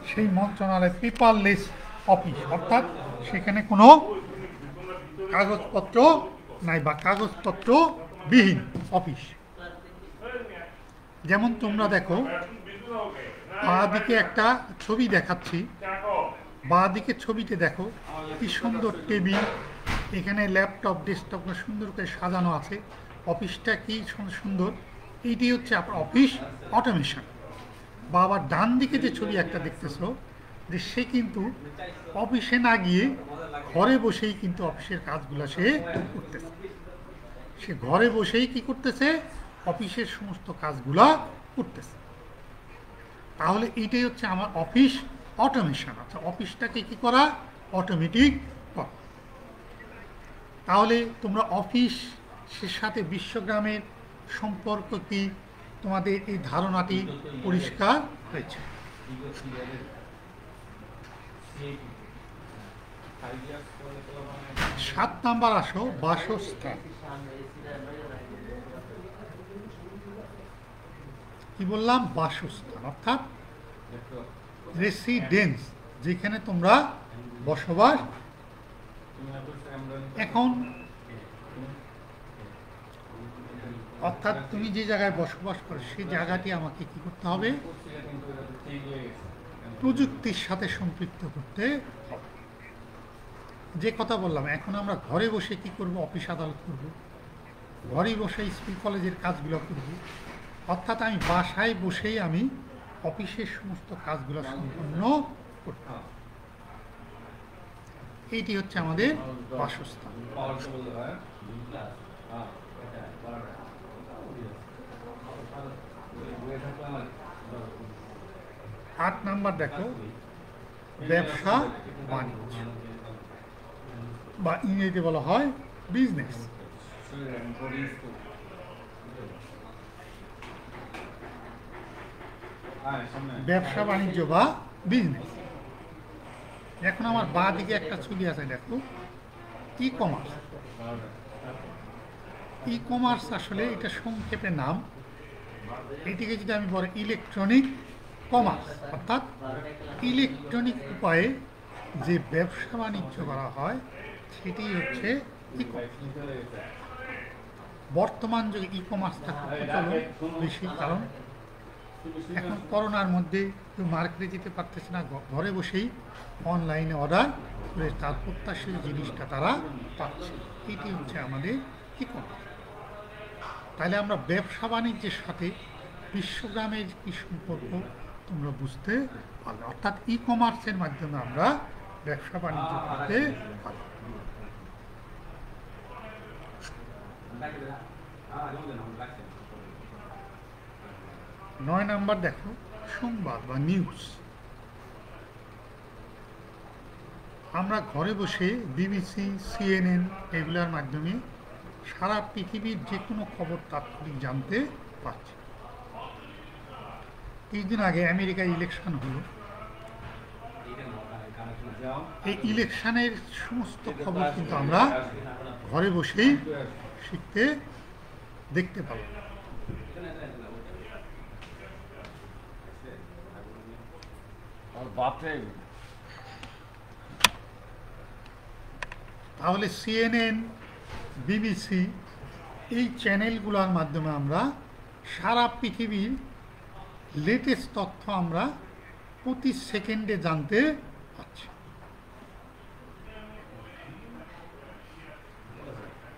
সেই মন্ত্রণালয় পেপারলেস অফিস, অর্থাৎ সেখানে কোনো কাগজপত্র নাই বা কাগজপত্র বিহীন অফিস। যেমন তোমরা দেখো বাঁ দিকে একটা ছবি দেখাচ্ছি, বাঁ দিকে ছবিতে দেখো কি সুন্দর টেবিল, এখানে ল্যাপটপ ডেস্কটপ সুন্দর করে সাজানো আছে, অফিসটা কি সুন্দর। এইটি হচ্ছে আপনার অফিস অটোমেশন। বা আবার ডান দিকে যে ছবি একটা দেখতেছো, যে সে কিন্তু অফিসে না গিয়ে ঘরে বসেই কিন্তু অফিসের কাজগুলো সে করতেছে। সে ঘরে বসেই কি করতেছে, অফিসের সমস্ত কাজগুলা করতেছে। তাহলে এইটাই হচ্ছে আমার অফিস অটোমেশন। আচ্ছা, অফিসটাকে কি করা, অটোমেটিক করা। তাহলে তোমরা অফিসের সাথে বিশ্বগ্রামের সম্পর্ক কি, তোমাদের এই ধারণাটি পরিষ্কার হয়েছে। 7 নাম্বার আসো, বাসস্থান। কি বললাম, বাসস্থান অর্থাৎ রেসিডেন্স, যেখানে তোমরা বসবাস। এখন অর্থাৎ তুমি যে জায়গায় বসবাস করো সেই জায়গাটি আমাকে কি করতে হবে, প্রযুক্তির সাথে সম্পৃক্ত করতে হবে। যে কথা বললাম, এখন আমরা ঘরে বসে কি করব? অফিস আদালত করব, ঘরে বসে স্কুল কলেজের কাজগুলো করব, অর্থাৎ আমি বাসায় বসেই আমি অফিসের সমস্ত কাজগুলো সম্পন্ন করতে পারব। এইটি হচ্ছে আমাদের বাসস্থান। হ্যাঁ 8 নাম্বার দেখো, ব্যবসা বাণিজ্য বা ইংরেজিতে বলা হয় বিজনেস। ব্যবসা বাণিজ্য বা বিজনেস। এখন আমার বাঁ দিকে একটা ছবি আছে, দেখো, ই কমার্স। ই কমার্স আসলে এটা সংক্ষেপে নাম। এটিকে যদি আমি বলি ইলেকট্রনিক কমার্স, অর্থাৎ ইলেকট্রনিক উপায়ে যে ব্যবসা বাণিজ্য করা হয় সেটি হচ্ছে ই কমার্স। বর্তমান যুগে ই কমার্সটা খুব প্রচলন বেশি, কারণ এখন করোনার মধ্যে কেউ মার্কেটে যেতে পারতেছে না, ঘরে বসেই অনলাইনে অর্ডার করে তার প্রত্যাশিত জিনিসটা তারা পাচ্ছে। এটি হচ্ছে আমাদের ই কমার্স। তাহলে আমরা ব্যবসা বাণিজ্যের সাথে বিশ্বগ্রামের কি সম্পর্ক তোমরা বুঝতে পারবে, অর্থাৎ ই কমার্সের মাধ্যমে আমরা ব্যবসা বাণিজ্য করতে পারি। 9 নাম্বার দেখো, সংবাদ বা নিউজ। আমরা ঘরে বসে বিবিসি, CNN এগুলোর মাধ্যমে সারা পৃথিবীর যে কোনো খবর তাৎক্ষণিক জানতে পারছি। কিছুদিন আগে আমেরিকায় ইলেকশন হলো, এই ইলেকশনের সমস্ত খবর কিন্তু আমরা ঘরে বসেই শিখতে দেখতে পাবো। তাহলে CNN, BBC এই চ্যানেলগুলোর মাধ্যমে আমরা সারা পৃথিবীর লেটেস্ট তথ্য আমরা প্রতি সেকেন্ডে জানতে পারছি।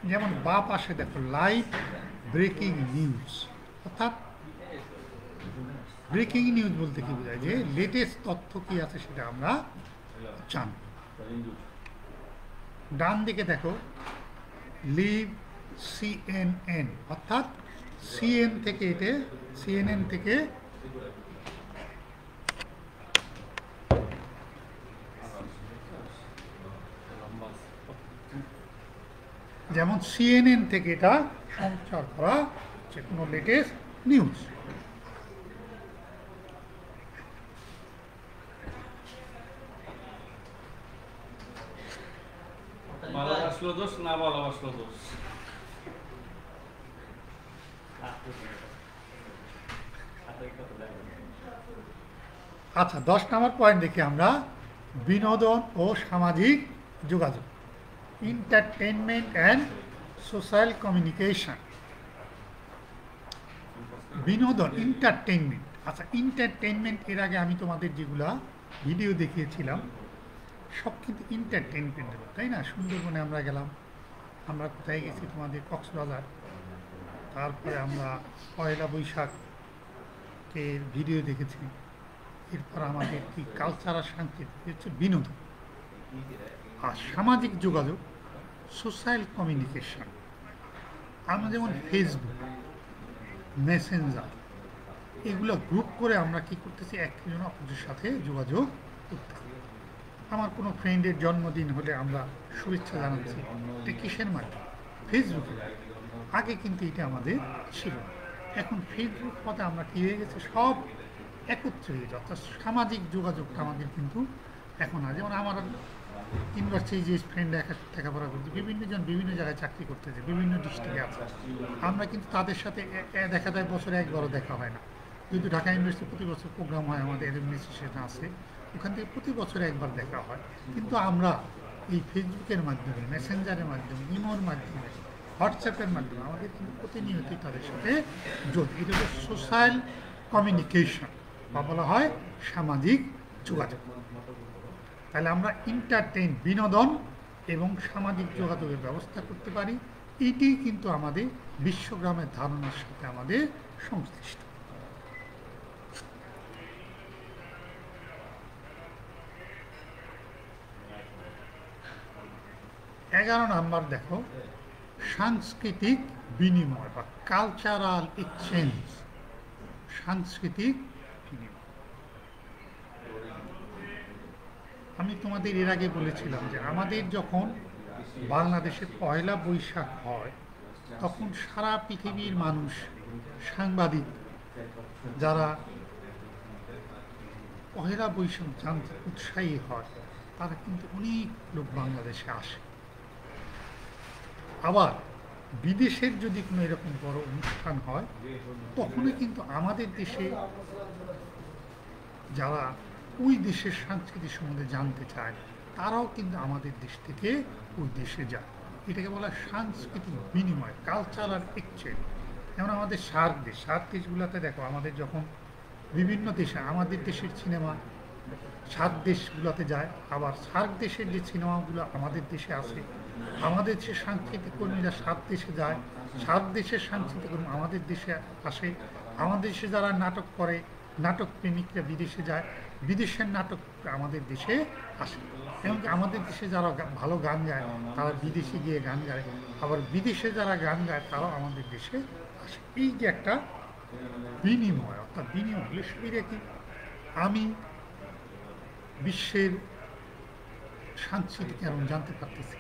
যেমন বাঁ পাশে দেখো, লাইভ ব্রেকিং নিউজ, অর্থাৎ ব্রেকিং নিউজ বলতে কি বোঝায়? যে লেটেস্ট তথ্য কি আছে সেটা আমরা জানব। ডান দিকে দেখো, লিভ CNN, অর্থাৎ CNN থেকে যেমন CNN থেকে এটা সঞ্চার করা যে কোনো লেটেস্ট নিউজ। ভালোবাসলো দোষ, না ভালোবাসলো দোষ। আচ্ছা, 10 নম্বর পয়েন্ট দেখি আমরা, বিনোদন ও সামাজিক যোগাযোগ, এন্টারটেইনমেন্ট অ্যান্ড সোশ্যাল কমিউনিকেশন। বিনোদন, এন্টারটেইনমেন্ট। আচ্ছা, এন্টারটেইনমেন্ট এর আগে আমি তোমাদের যেগুলা ভিডিও দেখিয়েছিলাম সব কিন্তু এন্টারটেইনমেন্ট, তাই না? সুন্দরবনে আমরা গেলাম, আমরা কোথায় গেছি তোমাদের কক্সবাজার, তারপরে আমরা পয়লা বৈশাখের ভিডিও দেখেছি, এরপর আমাদের কি কালচার আর সাংস্কৃতিক হচ্ছে বিনোদন। আর সামাজিক যোগাযোগ, সোশ্যাল কমিউনিকেশন, আমরা যেমন ফেসবুক, মেসেঞ্জার, এগুলো গ্রুপ করে আমরা কি করতেছি, একজন অপরের সাথে যোগাযোগ করতেছি। আমার কোনো ফ্রেন্ডের জন্মদিন হলে আমরা শুভেচ্ছা জানাচ্ছি, এটা কিসের মাধ্যমে? ফেসবুকে। আগে কিন্তু এটা আমাদের ছিল না। এখন ফেসবুক পথে আমরা কী হয়ে গেছে, সব একত্রে হয়ে গেছে, অর্থাৎ সামাজিক যোগাযোগটা আমাদের কিন্তু এখন আছে। যেমন আমার ইউনিভার্সিটি যে ফ্রেন্ডরা লেখাপড়া করছে, বিভিন্ন জন বিভিন্ন জায়গায় চাকরি করতেছে, বিভিন্ন ডিস্ট্রিক্টে আছে, আমরা কিন্তু তাদের সাথে দেখা যায় বছরে একবারও দেখা হয় না। কিন্তু ঢাকা ইউনিভার্সিটি প্রতি বছর প্রোগ্রাম হয়, আমাদের অ্যাডমিনিস্ট্রেশন আছে, ওখান থেকে প্রতি বছরে একবার দেখা হয়। কিন্তু আমরা এই ফেসবুকের মাধ্যমে, মেসেঞ্জারের মাধ্যমে, ইমোর মাধ্যমে, হোয়াটসঅ্যাপের মাধ্যমে আমাদের কিন্তু প্রতিনিয়তই তাদের সাথে যোগ। এটা হলো সোশ্যাল কমিউনিকেশন বা বলা হয় সামাজিক যোগাযোগ। তাহলে আমরা বিনোদন এবং সামাজিক যোগাযোগের ব্যবস্থা করতে পারি, এটি কিন্তু আমাদের বিশ্বগ্রামের ধারণার সাথে আমাদের সংশ্লিষ্ট। এগারো নাম্বার দেখো, সাংস্কৃতিক বিনিময় বা কালচারাল এক্সচেঞ্জ। সাংস্কৃতিক বিনিময়, আমি তোমাদের এর আগে বলেছিলাম যে আমাদের যখন বাংলাদেশে পয়লা বৈশাখ হয়, তখন সারা পৃথিবীর মানুষ, সাংবাদিক যারা পয়লা বৈশাখ জানতে উৎসাহী হয়, তারা কিন্তু অনেক লোক বাংলাদেশে আসে। আবার বিদেশের যদি কোনো এরকম বড় অনুষ্ঠান হয়, তখনই কিন্তু আমাদের দেশে যারা ওই দেশের সংস্কৃতি সম্বন্ধে জানতে চায়, তারাও কিন্তু আমাদের দেশ থেকে ওই দেশে যায়। এটাকে বলা হয় সাংস্কৃতিক বিনিময়, কালচারাল এক্সচেঞ্জ। যেমন আমাদের সার্ক দেশগুলোতে দেখো, আমাদের যখন বিভিন্ন দেশে, আমাদের দেশের সিনেমা সার্ক দেশগুলোতে যায়, আবার সার্ক দেশের যে সিনেমাগুলো আমাদের দেশে আসে, আমাদের দেশের সাংস্কৃতিক কর্মীরা সার্ক দেশে যায়, সার্ক দেশের সাংস্কৃতিক কর্মী আমাদের দেশে আসে, আমাদের দেশে যারা নাটক করে, নাটক প্রেমিকরা বিদেশে যায়, বিদেশের নাটক আমাদের দেশে আসে। এবং আমাদের দেশে যারা ভালো গান গায়, তারা বিদেশে গিয়ে গান গায়, আবার বিদেশে যারা গান গায়, তারাও আমাদের দেশে আসে। এই যে একটা বিনিময়, অর্থাৎ বিনিময় সুবিধা কি, আমি বিশ্বের সাংস্কৃতিক এমন জানতে পারতেছি,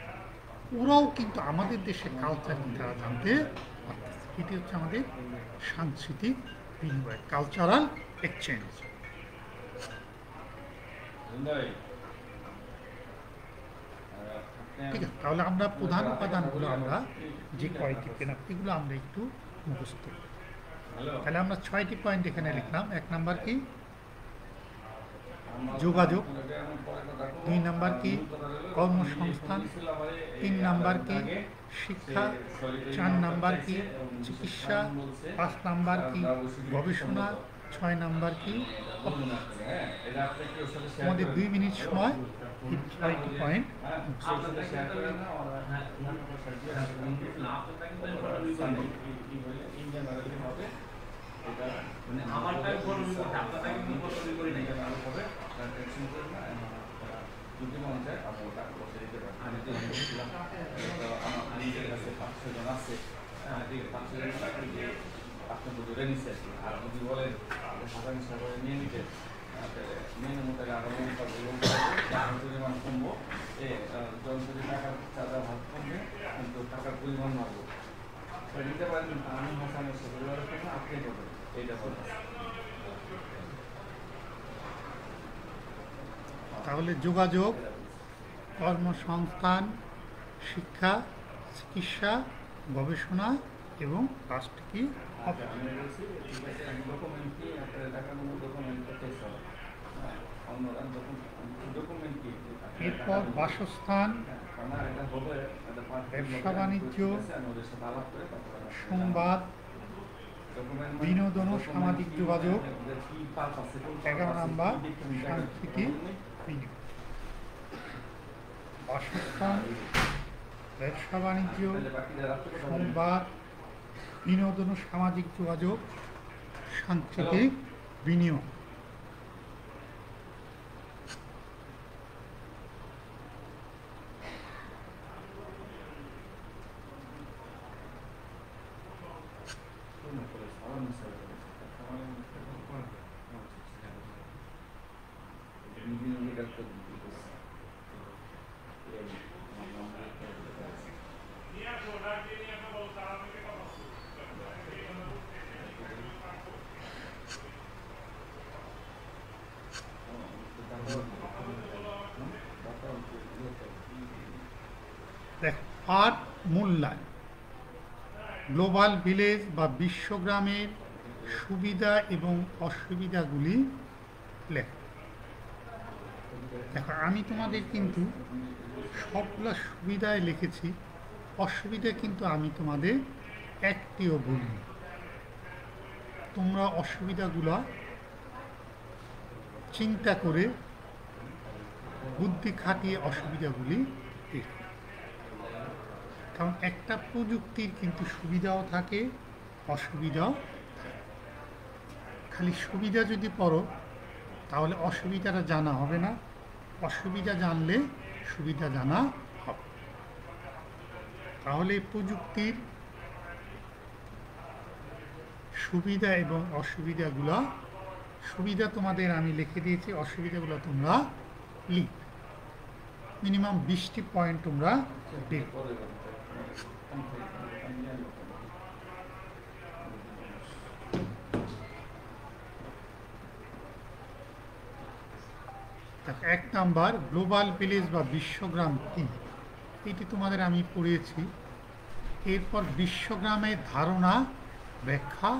ওরাও কিন্তু আমাদের দেশের কালচার তারা জানতে পারতেছে। এটি হচ্ছে আমাদের সাংস্কৃতিক বিনিময়, কালচারাল এক্সচেঞ্জ। ঠিক আছে, তাহলে আমরা প্রধান উপাদানগুলো, আমরা যে কয়টি পেলাম, এগুলো আমরা একটু মুখস্থ করি। তাহলে আমরা 6টি পয়েন্ট এখানে লিখলাম। 1 নাম্বার কি, যোগাযোগ। 2 নাম্বার কি, কর্মসংস্থান। 3 নাম্বার কি, শিক্ষা। 4 নাম্বার কি, চিকিৎসা। 5 নাম্বার কি, গবেষণা। 6 নাম্বার কি, আমাদের 2 মিনিট সময় 6টি পয়েন্ট। তাহলে যোগাযোগ, কর্মসংস্থান, শিক্ষা, চিকিৎসা, গবেষণা এবং লাস্ট কি, এরপর বাসস্থান, ব্যবসা বাণিজ্য, সংবাদ, বিনোদন ও সামাজিক যোগাযোগ। 11 নাম্বার সাংস্কৃতিক বিনিময়। বাসস্থান, ব্যবসা বাণিজ্য, সংবাদ, বিনোদন ও সামাজিক যোগাযোগ, সাংস্কৃতিক বিনিময়। পাঠ মূল্যায়ন, গ্লোবাল ভিলেজ বা বিশ্বগ্রামের সুবিধা এবং অসুবিধাগুলি লেখ। দেখো, আমি তোমাদের কিন্তু সবগুলো সুবিধায় লিখেছি, অসুবিধা কিন্তু আমি তোমাদের একটিও বলিনি। তোমরা অসুবিধাগুলো চিন্তা করে বুদ্ধি খাটিয়ে অসুবিধাগুলি লিখো। কারণ একটা প্রযুক্তির কিন্তু সুবিধাও থাকে, অসুবিধাও থাকে। খালি সুবিধা যদি পড়ো তাহলে অসুবিধাটা জানা হবে না, অসুবিধা জানলে সুবিধা জানা হবে। তাহলে প্রযুক্তির সুবিধা এবং অসুবিধাগুলো, সুবিধা তোমাদের আমি লিখে দিয়েছি, অসুবিধাগুলো তোমরা লিখবে। মিনিমাম 20টি পয়েন্ট তোমরা লিখবে। এক নাম্বার, গ্লোবাল ভিলেজ বা বিশ্বগ্রাম কি, এটি তোমাদের আমি পড়িয়েছি। এরপর বিশ্বগ্রামের ধারণা ব্যাখ্যা।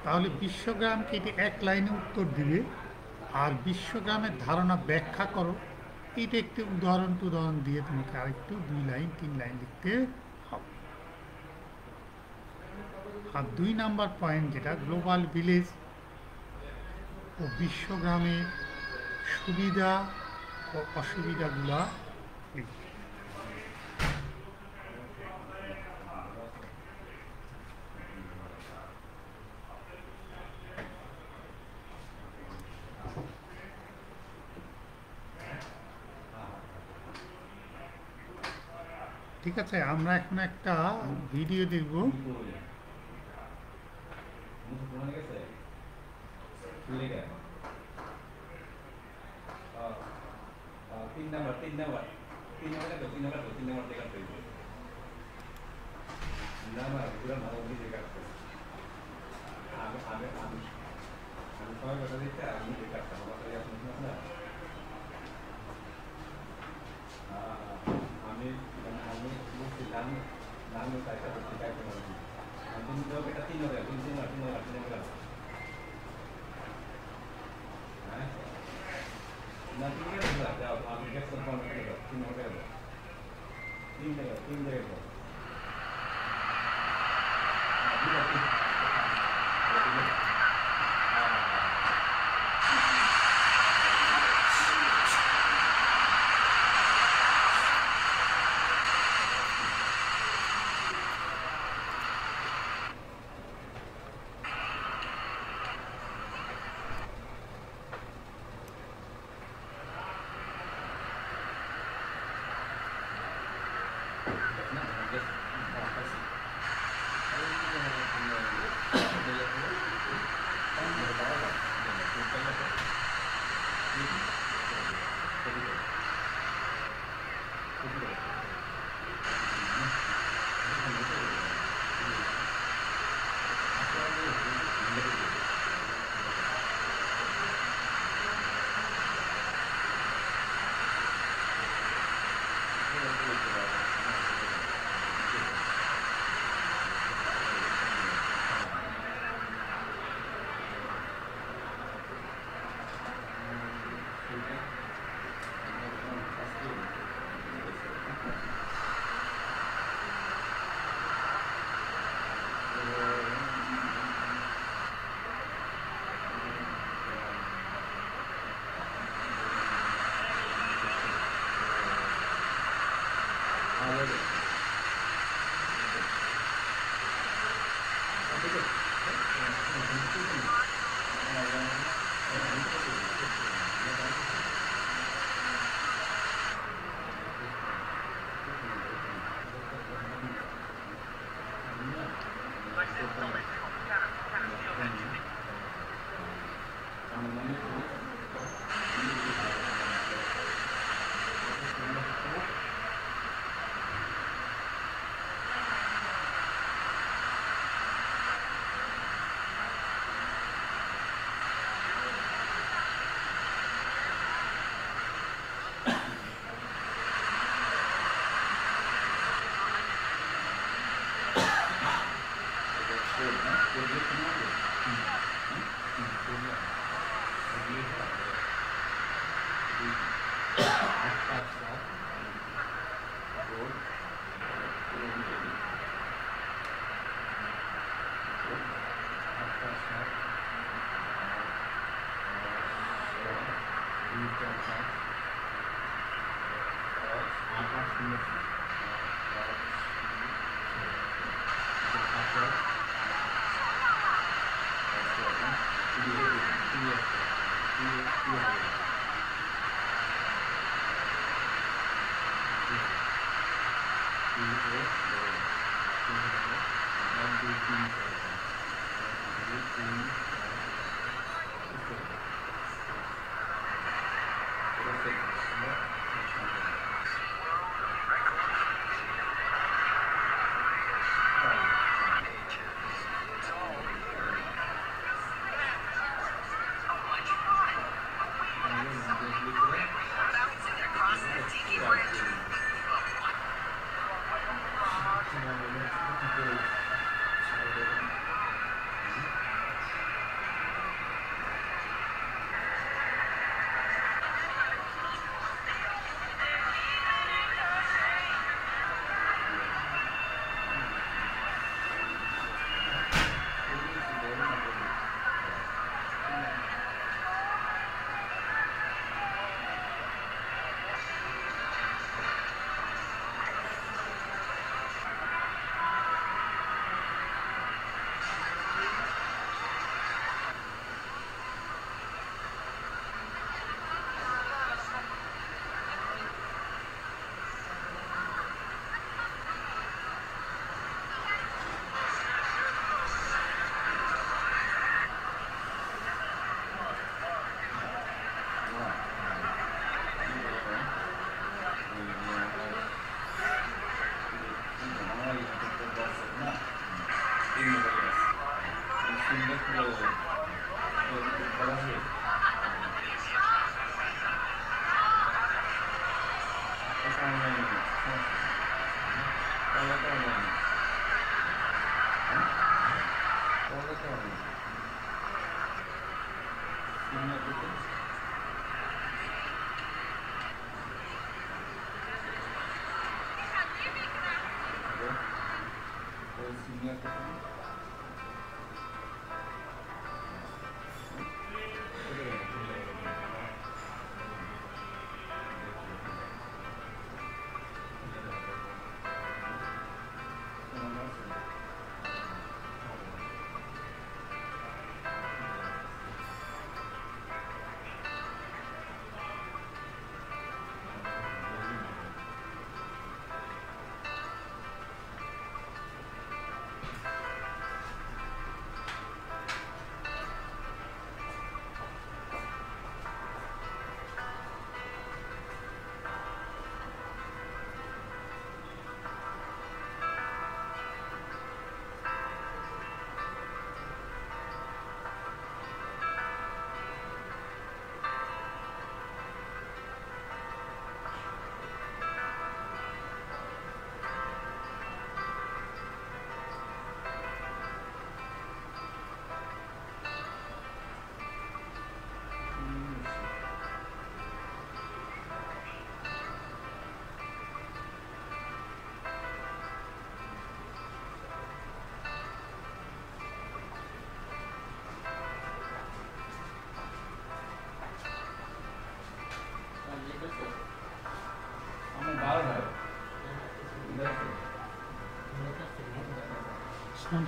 তাহলে বিশ্বগ্রামকে এটি এক লাইনে উত্তর দিবে, আর বিশ্বগ্রামের ধারণা ব্যাখ্যা করো। এটা একটি উদাহরণ দিয়ে তোমাকে আরেকটু 2 লাইন 3 লাইন লিখতে হবে। আর 2 নাম্বার পয়েন্ট যেটা, গ্লোবাল ভিলেজ ও বিশ্বগ্রামের সুবিধা ও অসুবিধাগুলা লিখবে। ঠিক আছে, আমরা এখন একটা ভিডিও দেখব।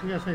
ঠিক আছে।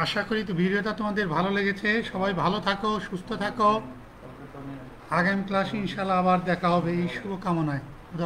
আশা করি তো ভিডিওটা তোমাদের ভালো লেগেছে। সবাই ভালো থাকো, সুস্থ থাকো। আগামী ক্লাসে ইনশাল্লাহ আবার দেখা হবে এই শুভকামনায়।